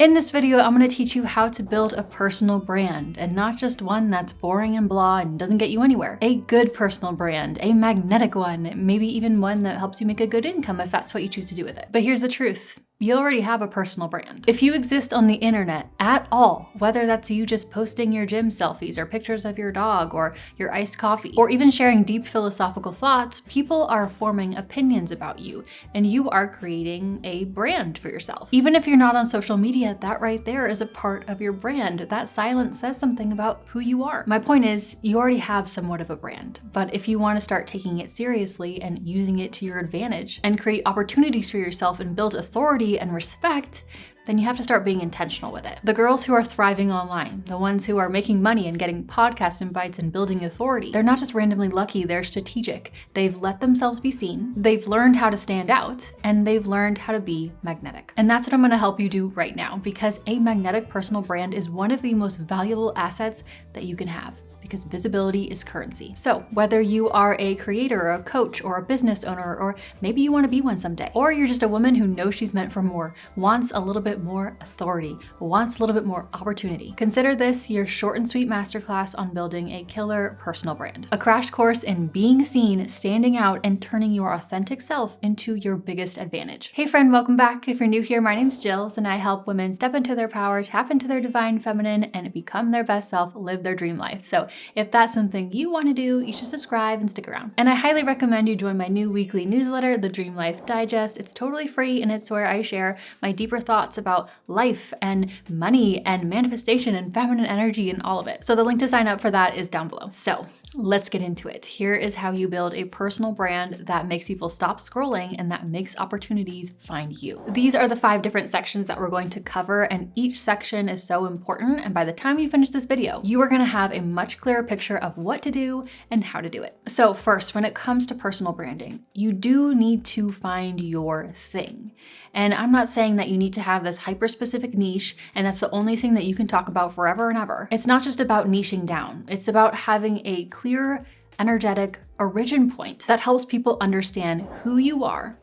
In this video, I'm gonna teach you how to build a personal brand, and not just one that's boring and blah and doesn't get you anywhere. A good personal brand, a magnetic one, maybe even one that helps you make a good income if that's what you choose to do with it. But here's the truth. You already have a personal brand. If you exist on the internet at all, whether that's you just posting your gym selfies or pictures of your dog or your iced coffee, or even sharing deep philosophical thoughts, people are forming opinions about you, and you are creating a brand for yourself. Even if you're not on social media, that right there is a part of your brand. That silence says something about who you are. My point is, you already have somewhat of a brand, but if you want to start taking it seriously and using it to your advantage and create opportunities for yourself and build authority and respect, then you have to start being intentional with it. The girls who are thriving online, the ones who are making money and getting podcast invites and building authority, they're not just randomly lucky, they're strategic. They've let themselves be seen, they've learned how to stand out, and they've learned how to be magnetic. And that's what I'm gonna help you do right now, because a magnetic personal brand is one of the most valuable assets that you can have, because visibility is currency. So whether you are a creator or a coach or a business owner, or maybe you want to be one someday, or you're just a woman who knows she's meant for more, wants a little bit more authority, wants a little bit more opportunity, consider this your short and sweet masterclass on building a killer personal brand. A crash course in being seen, standing out, and turning your authentic self into your biggest advantage. Hey friend, welcome back. If you're new here, my name's Jillz, and I help women step into their power, tap into their divine feminine, and become their best self, live their dream life. So if that's something you want to do, you should subscribe and stick around. And I highly recommend you join my new weekly newsletter, the Dream Life Digest. It's totally free, and it's where I share my deeper thoughts about life and money and manifestation and feminine energy and all of it. So the link to sign up for that is down below. So let's get into it. Here is how you build a personal brand that makes people stop scrolling and that makes opportunities find you. These are the 5 different sections that we're going to cover, and each section is so important. And by the time you finish this video, you are going to have a much clearer picture of what to do and how to do it. So first, when it comes to personal branding, you do need to find your thing. And I'm not saying that you need to have this hyper-specific niche and that's the only thing that you can talk about forever and ever. It's not just about niching down. It's about having a clear, energetic origin point that helps people understand who you are,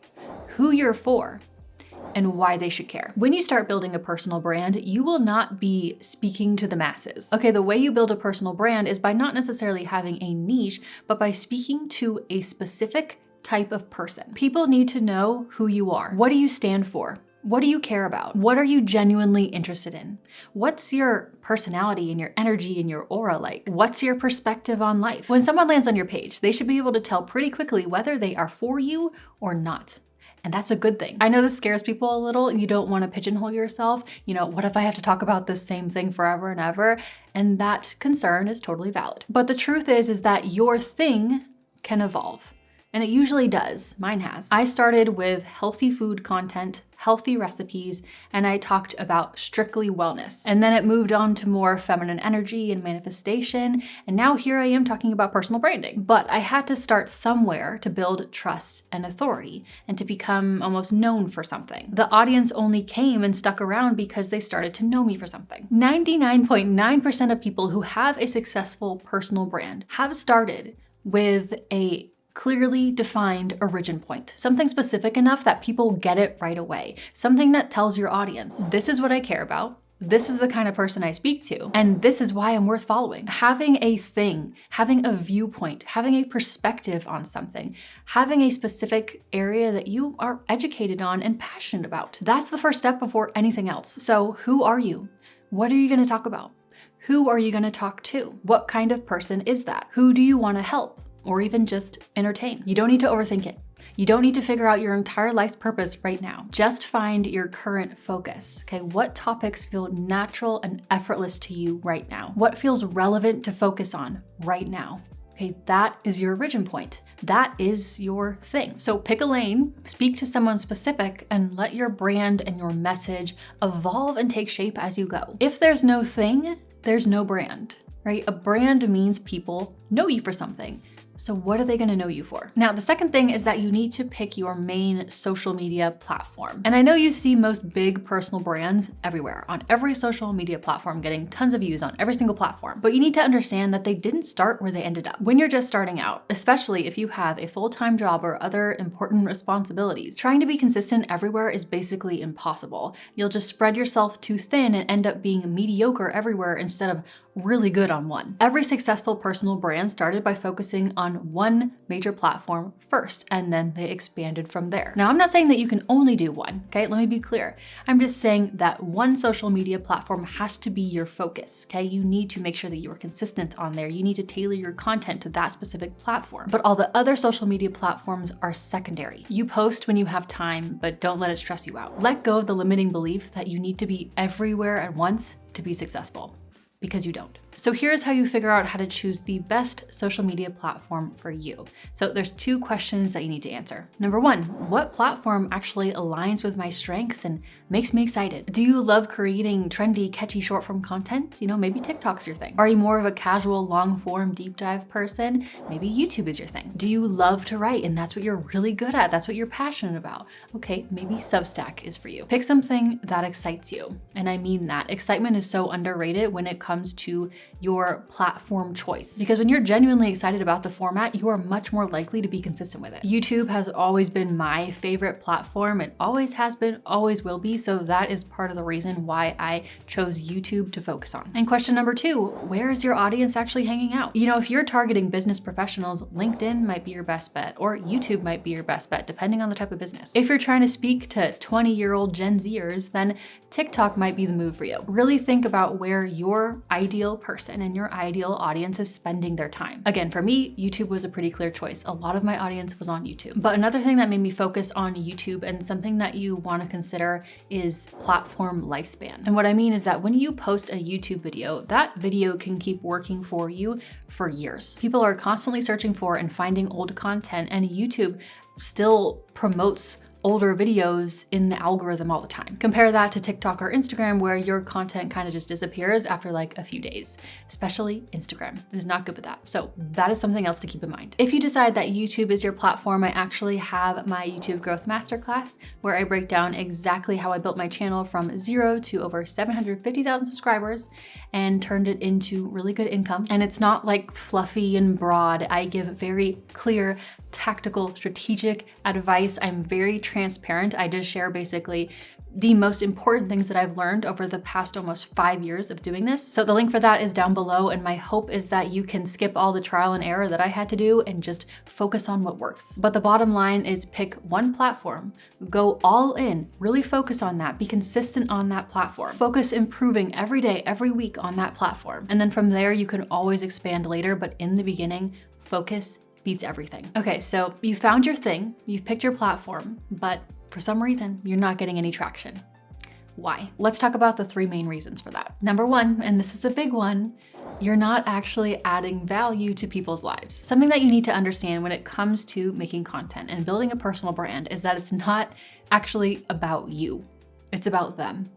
who you're for, and why they should care. When you start building a personal brand, you will not be speaking to the masses. Okay, the way you build a personal brand is by not necessarily having a niche, but by speaking to a specific type of person. People need to know who you are. What do you stand for? What do you care about? What are you genuinely interested in? What's your personality and your energy and your aura like? What's your perspective on life? When someone lands on your page, they should be able to tell pretty quickly whether they are for you or not. And that's a good thing. I know this scares people a little. You don't want to pigeonhole yourself. You know, what if I have to talk about this same thing forever and ever? And that concern is totally valid. But the truth is that your thing can evolve. And it usually does. Mine has. I started with healthy food content, healthy recipes, and I talked about strictly wellness. And then it moved on to more feminine energy and manifestation. And now here I am talking about personal branding. But I had to start somewhere to build trust and authority and to become almost known for something. The audience only came and stuck around because they started to know me for something. 99.9% of people who have a successful personal brand have started with a clearly defined origin point, something specific enough that people get it right away, something that tells your audience, this is what I care about, this is the kind of person I speak to, and this is why I'm worth following. Having a thing, having a viewpoint, having a perspective on something, having a specific area that you are educated on and passionate about. That's the first step before anything else. So who are you? What are you going to talk about? Who are you going to talk to? What kind of person is that? Who do you want to help? Or even just entertain. You don't need to overthink it. You don't need to figure out your entire life's purpose right now. Just find your current focus, okay? What topics feel natural and effortless to you right now? What feels relevant to focus on right now? Okay, that is your origin point. That is your thing. So pick a lane, speak to someone specific, and let your brand and your message evolve and take shape as you go. If there's no thing, there's no brand, right? A brand means people know you for something. So what are they gonna know you for? Now, the second thing is that you need to pick your main social media platform. And I know you see most big personal brands everywhere, on every social media platform, getting tons of views on every single platform. But you need to understand that they didn't start where they ended up. When you're just starting out, especially if you have a full-time job or other important responsibilities, trying to be consistent everywhere is basically impossible. You'll just spread yourself too thin and end up being mediocre everywhere instead of really good on one. Every successful personal brand started by focusing on one major platform first, and then they expanded from there. Now, I'm not saying that you can only do one, okay? Let me be clear. I'm just saying that one social media platform has to be your focus, okay? You need to make sure that you're consistent on there. You need to tailor your content to that specific platform. But all the other social media platforms are secondary. You post when you have time, but don't let it stress you out. Let go of the limiting belief that you need to be everywhere at once to be successful, because you don't. So here's how you figure out how to choose the best social media platform for you. So there's 2 questions that you need to answer. Number 1, what platform actually aligns with my strengths and makes me excited? Do you love creating trendy, catchy short form content? You know, maybe TikTok's your thing. Are you more of a casual, long form, deep dive person? Maybe YouTube is your thing. Do you love to write and that's what you're really good at? That's what you're passionate about. Okay, maybe Substack is for you. Pick something that excites you. And I mean that. Excitement is so underrated when it comes to your platform choice. Because when you're genuinely excited about the format, you are much more likely to be consistent with it. YouTube has always been my favorite platform. It always has been, always will be. So that is part of the reason why I chose YouTube to focus on. And question number 2, where is your audience actually hanging out? You know, if you're targeting business professionals, LinkedIn might be your best bet, or YouTube might be your best bet, depending on the type of business. If you're trying to speak to 20-year-old Gen Zers, then TikTok might be the move for you. Really think about where your ideal person and your ideal audience is spending their time. Again, for me, YouTube was a pretty clear choice. A lot of my audience was on YouTube. But another thing that made me focus on YouTube, and something that you want to consider, is platform lifespan. And what I mean is that when you post a YouTube video, that video can keep working for you for years. People are constantly searching for and finding old content, and YouTube still promotes older videos in the algorithm all the time. Compare that to TikTok or Instagram, where your content kind of just disappears after like a few days, especially Instagram. It is not good with that. So that is something else to keep in mind. If you decide that YouTube is your platform, I actually have my YouTube Growth Masterclass, where I break down exactly how I built my channel from 0 to over 750,000 subscribers and turned it into really good income. And it's not like fluffy and broad. I give very clear, tactical, strategic advice. I'm very transparent. I just share basically the most important things that I've learned over the past almost 5 years of doing this. So the link for that is down below, and my hope is that you can skip all the trial and error that I had to do and just focus on what works. But the bottom line is pick one platform, go all in, really focus on that, be consistent on that platform, focus improving every day, every week on that platform. And then from there, you can always expand later, but in the beginning, focus beats everything. Okay, so you found your thing, you've picked your platform, but for some reason, you're not getting any traction. Why? Let's talk about the 3 main reasons for that. Number 1, and this is a big one, you're not actually adding value to people's lives. Something that you need to understand when it comes to making content and building a personal brand is that it's not actually about you. It's about them.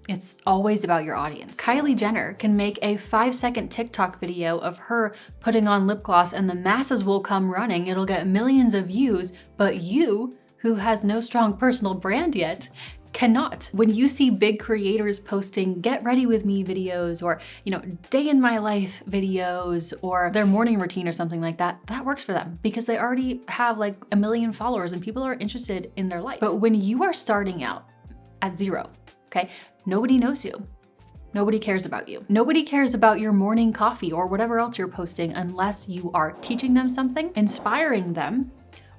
It's always about your audience. Kylie Jenner can make a 5-second TikTok video of her putting on lip gloss and the masses will come running. It'll get millions of views, but you, who has no strong personal brand yet, cannot. When you see big creators posting get ready with me videos, or, you know, day in my life videos, or their morning routine or something like that, that works for them because they already have like 1 million followers and people are interested in their life. But when you are starting out at 0, okay, nobody knows you. Nobody cares about you. Nobody cares about your morning coffee or whatever else you're posting unless you are teaching them something, inspiring them,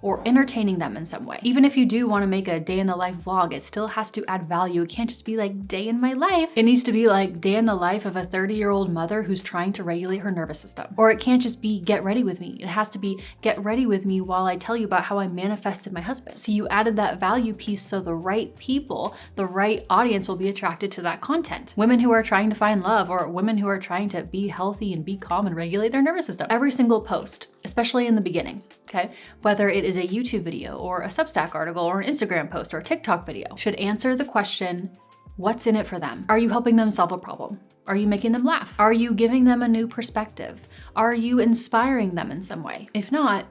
or entertaining them in some way. Even if you do want to make a day in the life vlog, it still has to add value. It can't just be like day in my life. It needs to be like day in the life of a 30-year-old mother who's trying to regulate her nervous system. Or it can't just be get ready with me. It has to be get ready with me while I tell you about how I manifested my husband. So you added that value piece so the right people, the right audience will be attracted to that content. Women who are trying to find love, or women who are trying to be healthy and be calm and regulate their nervous system. Every single post, especially in the beginning, okay? Whether it is a YouTube video or a Substack article or an Instagram post or a TikTok video, should answer the question, what's in it for them? Are you helping them solve a problem? Are you making them laugh? Are you giving them a new perspective? Are you inspiring them in some way? If not,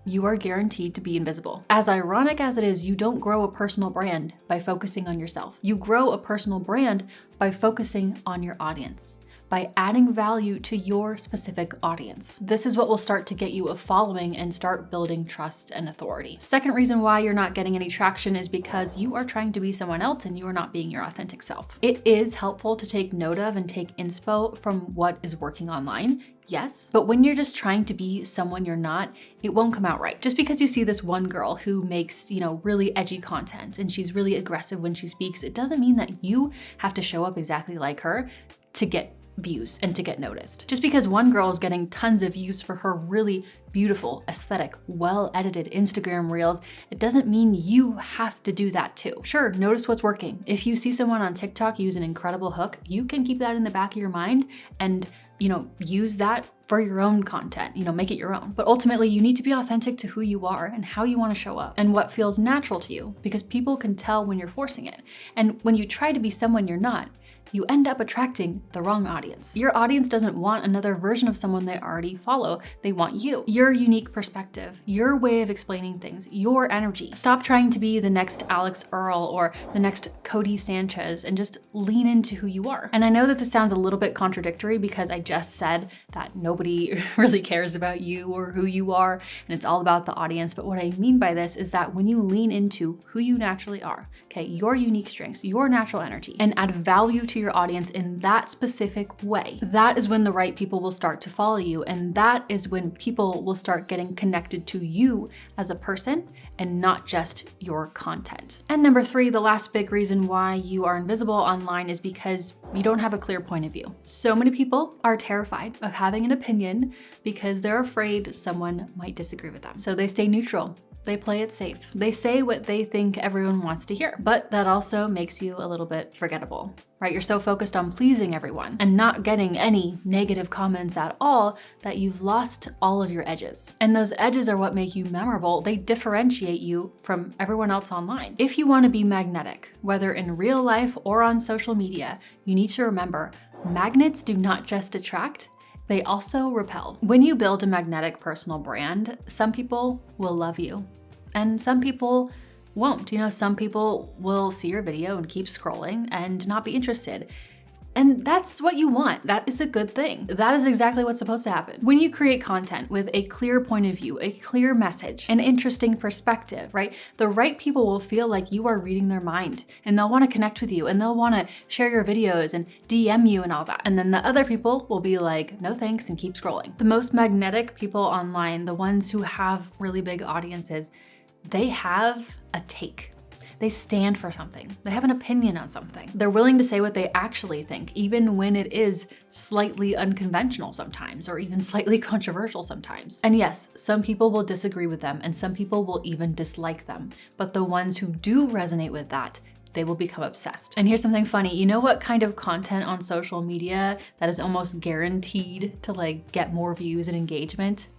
you are guaranteed to be invisible. As ironic as it is, you don't grow a personal brand by focusing on yourself. You grow a personal brand by focusing on your audience, by adding value to your specific audience. This is what will start to get you a following and start building trust and authority. Second reason why you're not getting any traction is because you are trying to be someone else and you are not being your authentic self. It is helpful to take note of and take inspo from what is working online. Yes, but when you're just trying to be someone you're not, it won't come out right. Just because you see this one girl who makes, really edgy content and she's really aggressive when she speaks, it doesn't mean that you have to show up exactly like her to get views and to get noticed. Just because one girl is getting tons of views for her really beautiful, aesthetic, well-edited Instagram reels, it doesn't mean you have to do that too. Sure, notice what's working. If you see someone on TikTok use an incredible hook, you can keep that in the back of your mind and use that for your own content, make it your own. But ultimately, you need to be authentic to who you are and how you want to show up and what feels natural to you, because people can tell when you're forcing it. And when you try to be someone you're not, you end up attracting the wrong audience. Your audience doesn't want another version of someone they already follow. They want you, your unique perspective, your way of explaining things, your energy. Stop trying to be the next Alex Earl or the next Cody Sanchez and just lean into who you are. And I know that this sounds a little bit contradictory because I just said that nobody really cares about you or who you are and it's all about the audience. But what I mean by this is that when you lean into who you naturally are, okay, your unique strengths, your natural energy, and add value to your audience in that specific way, that is when the right people will start to follow you. And that is when people will start getting connected to you as a person and not just your content. And number 3, the last big reason why you are invisible online is because you don't have a clear point of view. So many people are terrified of having an opinion because they're afraid someone might disagree with them. So they stay neutral. They play it safe. They say what they think everyone wants to hear, but that also makes you a little bit forgettable, right? You're so focused on pleasing everyone and not getting any negative comments at all that you've lost all of your edges. And those edges are what make you memorable. They differentiate you from everyone else online. If you want to be magnetic, whether in real life or on social media, you need to remember magnets do not just attract, they also repel. When you build a magnetic personal brand, some people will love you and some people won't. Some people will see your video and keep scrolling and not be interested. And that's what you want. That is a good thing. That is exactly what's supposed to happen. When you create content with a clear point of view, a clear message, an interesting perspective, right? The right people will feel like you are reading their mind and they'll want to connect with you and they'll want to share your videos and DM you and all that. And then the other people will be like, no thanks, and keep scrolling. The most magnetic people online, the ones who have really big audiences, they have a take. They stand for something. They have an opinion on something. They're willing to say what they actually think, even when it is slightly unconventional sometimes, or even slightly controversial sometimes. And yes, some people will disagree with them, and some people will even dislike them. But the ones who do resonate with that, they will become obsessed. And here's something funny. You know what kind of content on social media that is almost guaranteed to get more views and engagement?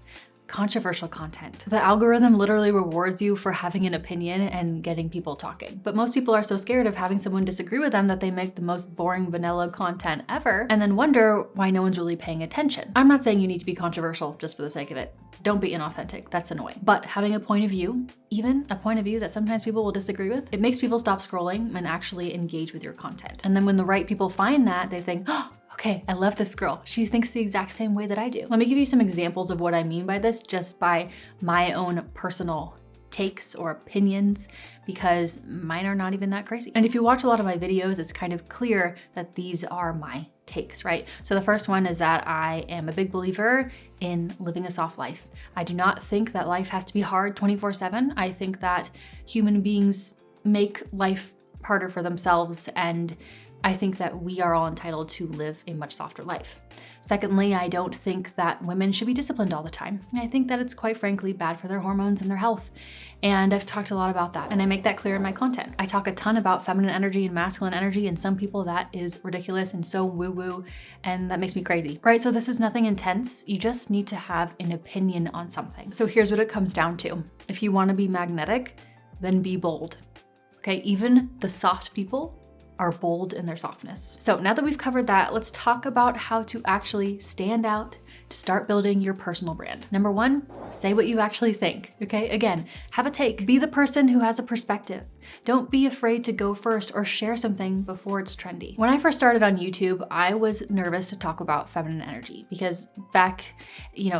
Controversial content. The algorithm literally rewards you for having an opinion and getting people talking. But most people are so scared of having someone disagree with them that they make the most boring vanilla content ever and then wonder why no one's really paying attention. I'm not saying you need to be controversial just for the sake of it. Don't be inauthentic, that's annoying. But having a point of view, even a point of view that sometimes people will disagree with, it makes people stop scrolling and actually engage with your content. And then when the right people find that, they think, oh, okay, I love this girl. She thinks the exact same way that I do. Let me give you some examples of what I mean by this, just by my own personal takes or opinions, because mine are not even that crazy. And if you watch a lot of my videos, it's kind of clear that these are my takes, right? So the first one is that I am a big believer in living a soft life. I do not think that life has to be hard 24/7. I think that human beings make life harder for themselves, and I think that we are all entitled to live a much softer life. Secondly, I don't think that women should be disciplined all the time. I think that it's quite frankly bad for their hormones and their health. And I've talked a lot about that, and I make that clear in my content. I talk a ton about feminine energy and masculine energy, and some people that is ridiculous and so woo-woo, and that makes me crazy, right? So this is nothing intense. You just need to have an opinion on something. So here's what it comes down to. If you want to be magnetic, then be bold. Okay, even the soft people are bold in their softness. So now that we've covered that, let's talk about how to actually stand out to start building your personal brand. Number one, say what you actually think, okay? Again, have a take. Be the person who has a perspective. Don't be afraid to go first or share something before it's trendy. When I first started on YouTube, I was nervous to talk about feminine energy because back,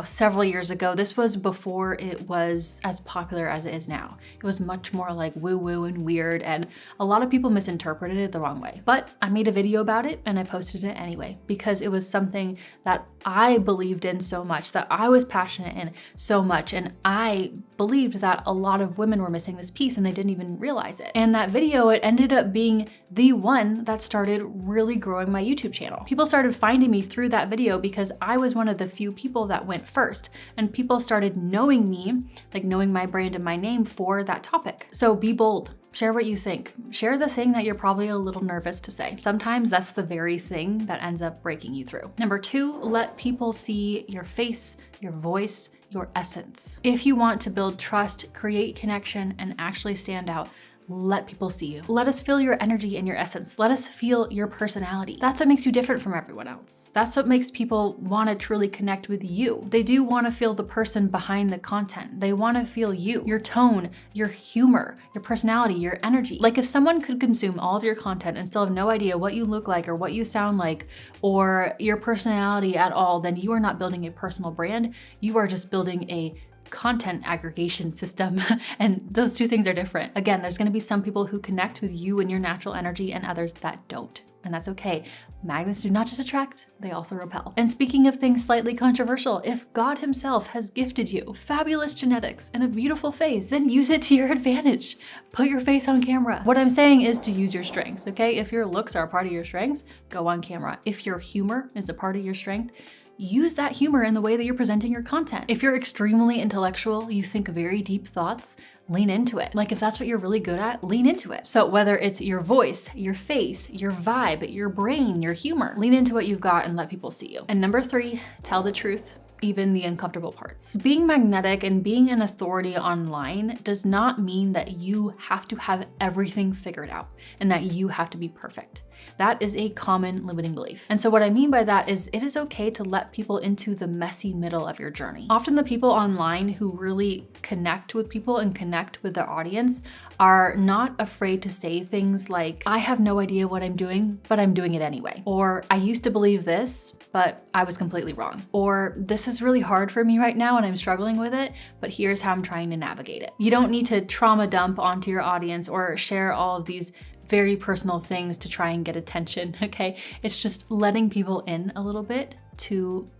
several years ago, this was before it was as popular as it is now. It was much more like woo-woo and weird, and a lot of people misinterpreted it the wrong way. But I made a video about it and I posted it anyway because it was something that I believed in so much, that I was passionate in so much, and I believed that a lot of women were missing this piece and they didn't even realize it. And that video, it ended up being the one that started really growing my YouTube channel. People started finding me through that video because I was one of the few people that went first, and people started knowing me, like knowing my brand and my name for that topic. So be bold. Share what you think. Share the thing that you're probably a little nervous to say. Sometimes that's the very thing that ends up breaking you through. Number two, let people see your face, your voice, your essence. If you want to build trust, create connection, and actually stand out, let people see you. Let us feel your energy and your essence. Let us feel your personality. That's what makes you different from everyone else. That's what makes people want to truly connect with you. They do want to feel the person behind the content. They want to feel you, your tone, your humor, your personality, your energy. Like if someone could consume all of your content and still have no idea what you look like or what you sound like or your personality at all, then you are not building a personal brand. You are just building a content aggregation system. And those two things are different. Again, there's going to be some people who connect with you and your natural energy and others that don't. And that's okay. Magnets do not just attract, they also repel. And speaking of things slightly controversial, if God himself has gifted you fabulous genetics and a beautiful face, then use it to your advantage. Put your face on camera. What I'm saying is to use your strengths, okay? If your looks are a part of your strengths, go on camera. If your humor is a part of your strength, use that humor in the way that you're presenting your content. If you're extremely intellectual, you think very deep thoughts, lean into it. Like if that's what you're really good at, lean into it. So whether it's your voice, your face, your vibe, your brain, your humor, lean into what you've got and let people see you. And number three, tell the truth, even the uncomfortable parts. Being magnetic and being an authority online does not mean that you have to have everything figured out and that you have to be perfect. That is a common limiting belief. And so what I mean by that is it is okay to let people into the messy middle of your journey. Often the people online who really connect with people and connect with their audience are not afraid to say things like, I have no idea what I'm doing, but I'm doing it anyway. Or I used to believe this, but I was completely wrong. Or this is really hard for me right now and I'm struggling with it, but here's how I'm trying to navigate it. You don't need to trauma dump onto your audience or share all of these very personal things to try and get attention, okay? It's just letting people in a little bit to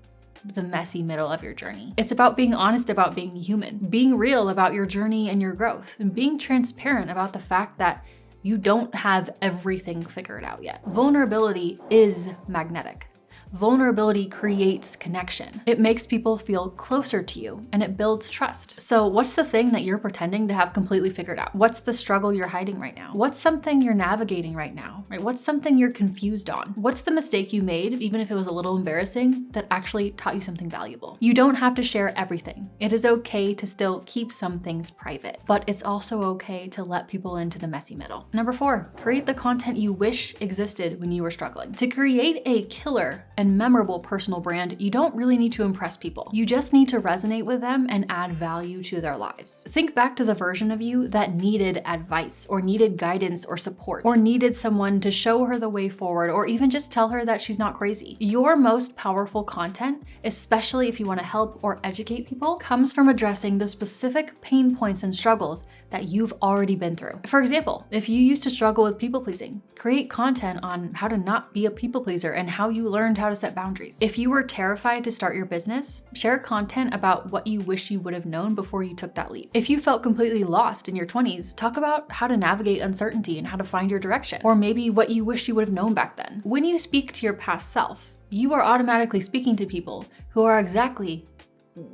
the messy middle of your journey. It's about being honest about being human, being real about your journey and your growth, and being transparent about the fact that you don't have everything figured out yet. Vulnerability is magnetic. Vulnerability creates connection. It makes people feel closer to you and it builds trust. So what's the thing that you're pretending to have completely figured out? What's the struggle you're hiding right now? What's something you're navigating right now, right? What's something you're confused on? What's the mistake you made, even if it was a little embarrassing, that actually taught you something valuable? You don't have to share everything. It is okay to still keep some things private, but it's also okay to let people into the messy middle. Number four, create the content you wish existed when you were struggling. To create a killer and memorable personal brand, you don't really need to impress people. You just need to resonate with them and add value to their lives. Think back to the version of you that needed advice or needed guidance or support or needed someone to show her the way forward or even just tell her that she's not crazy. Your most powerful content, especially if you want to help or educate people, comes from addressing the specific pain points and struggles that you've already been through. For example, if you used to struggle with people pleasing, create content on how to not be a people pleaser and how you learned how to set boundaries. If you were terrified to start your business, share content about what you wish you would have known before you took that leap. If you felt completely lost in your 20s, talk about how to navigate uncertainty and how to find your direction, or maybe what you wish you would have known back then. When you speak to your past self, you are automatically speaking to people who are exactly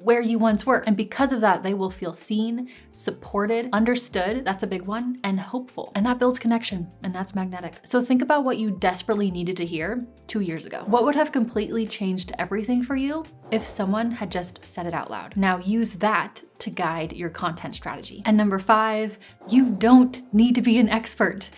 where you once were. And because of that, they will feel seen, supported, understood, that's a big one, and hopeful. And that builds connection, and that's magnetic. So think about what you desperately needed to hear 2 years ago. What would have completely changed everything for you if someone had just said it out loud? Now use that to guide your content strategy. And number 5, you don't need to be an expert.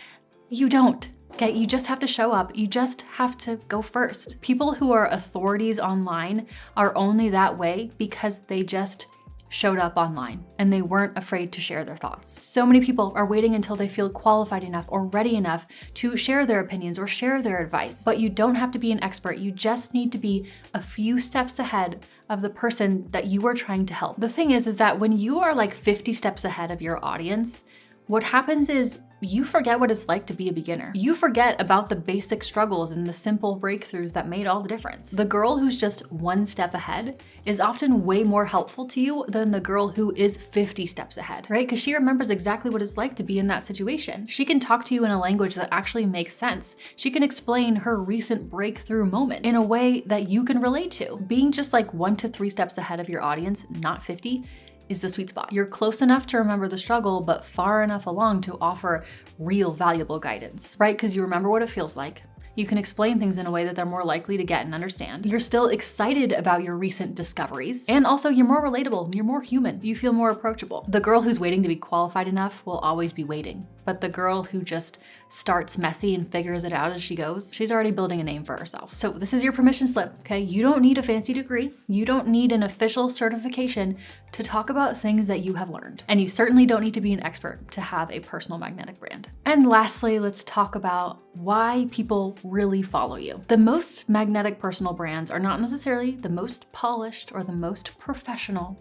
You don't. Okay, you just have to show up. You just have to go first. People who are authorities online are only that way because they just showed up online and they weren't afraid to share their thoughts. So many people are waiting until they feel qualified enough or ready enough to share their opinions or share their advice. But you don't have to be an expert. You just need to be a few steps ahead of the person that you are trying to help. The thing is that when you are like 50 steps ahead of your audience, what happens is you forget what it's like to be a beginner. You forget about the basic struggles and the simple breakthroughs that made all the difference. The girl who's just one step ahead is often way more helpful to you than the girl who is 50 steps ahead, right? Because she remembers exactly what it's like to be in that situation. She can talk to you in a language that actually makes sense. She can explain her recent breakthrough moment in a way that you can relate to. Being just like 1 to 3 steps ahead of your audience, not 50, is the sweet spot. You're close enough to remember the struggle, but far enough along to offer real valuable guidance, right? Because you remember what it feels like. You can explain things in a way that they're more likely to get and understand. You're still excited about your recent discoveries. And also you're more relatable, you're more human, you feel more approachable. The girl who's waiting to be qualified enough will always be waiting. But the girl who just starts messy and figures it out as she goes, she's already building a name for herself. So this is your permission slip, okay? You don't need a fancy degree. You don't need an official certification to talk about things that you have learned. And you certainly don't need to be an expert to have a personal magnetic brand. And lastly, let's talk about why people really follow you. The most magnetic personal brands are not necessarily the most polished or the most professional.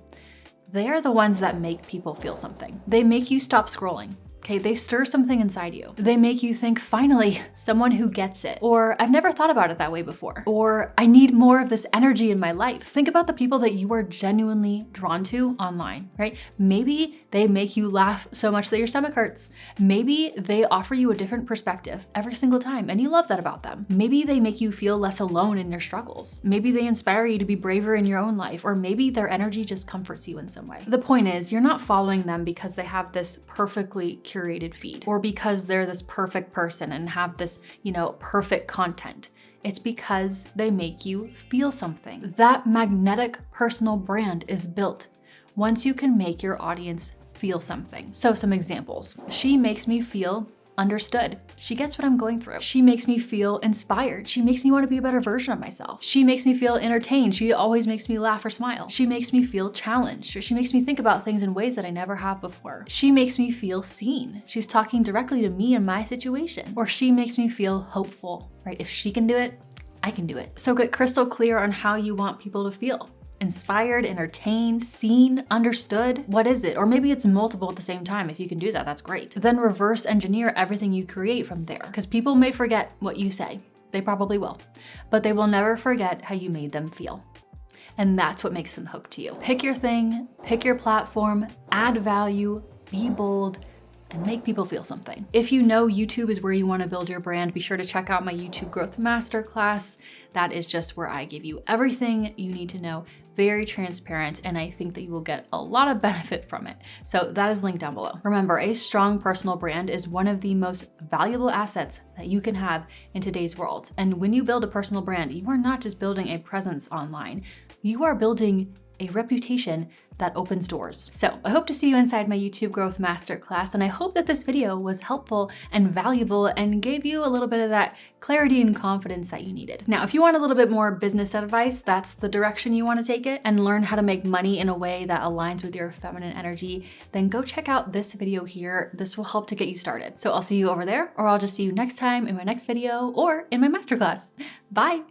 They are the ones that make people feel something. They make you stop scrolling. Okay, they stir something inside you. They make you think, finally, someone who gets it. Or I've never thought about it that way before. Or I need more of this energy in my life. Think about the people that you are genuinely drawn to online, right? Maybe they make you laugh so much that your stomach hurts. Maybe they offer you a different perspective every single time and you love that about them. Maybe they make you feel less alone in your struggles. Maybe they inspire you to be braver in your own life, or maybe their energy just comforts you in some way. The point is, you're not following them because they have this perfectly curated feed or because they're this perfect person and have this, perfect content. It's because they make you feel something. That magnetic personal brand is built once you can make your audience feel something. So some examples. She makes me feel understood. She gets what I'm going through. She makes me feel inspired. She makes me want to be a better version of myself. She makes me feel entertained. She always makes me laugh or smile. She makes me feel challenged. She makes me think about things in ways that I never have before. She makes me feel seen. She's talking directly to me and my situation. Or she makes me feel hopeful, right? If she can do it, I can do it. So get crystal clear on how you want people to feel. Inspired, entertained, seen, understood. What is it? Or maybe it's multiple at the same time. If you can do that, that's great. Then reverse engineer everything you create from there. Because people may forget what you say. They probably will. But they will never forget how you made them feel. And that's what makes them hooked to you. Pick your thing, pick your platform, add value, be bold, and make people feel something. If you know YouTube is where you want to build your brand, be sure to check out my YouTube Growth Masterclass. That is just where I give you everything you need to know, very transparent, and I think that you will get a lot of benefit from it. So that is linked down below. Remember, a strong personal brand is one of the most valuable assets that you can have in today's world. And when you build a personal brand, you are not just building a presence online, you are building a reputation that opens doors. So I hope to see you inside my YouTube Growth Masterclass, and I hope that this video was helpful and valuable and gave you a little bit of that clarity and confidence that you needed. Now, if you want a little bit more business advice, that's the direction you want to take it, and learn how to make money in a way that aligns with your feminine energy, then go check out this video here. This will help to get you started. So I'll see you over there, or I'll just see you next time in my next video or in my masterclass. Bye.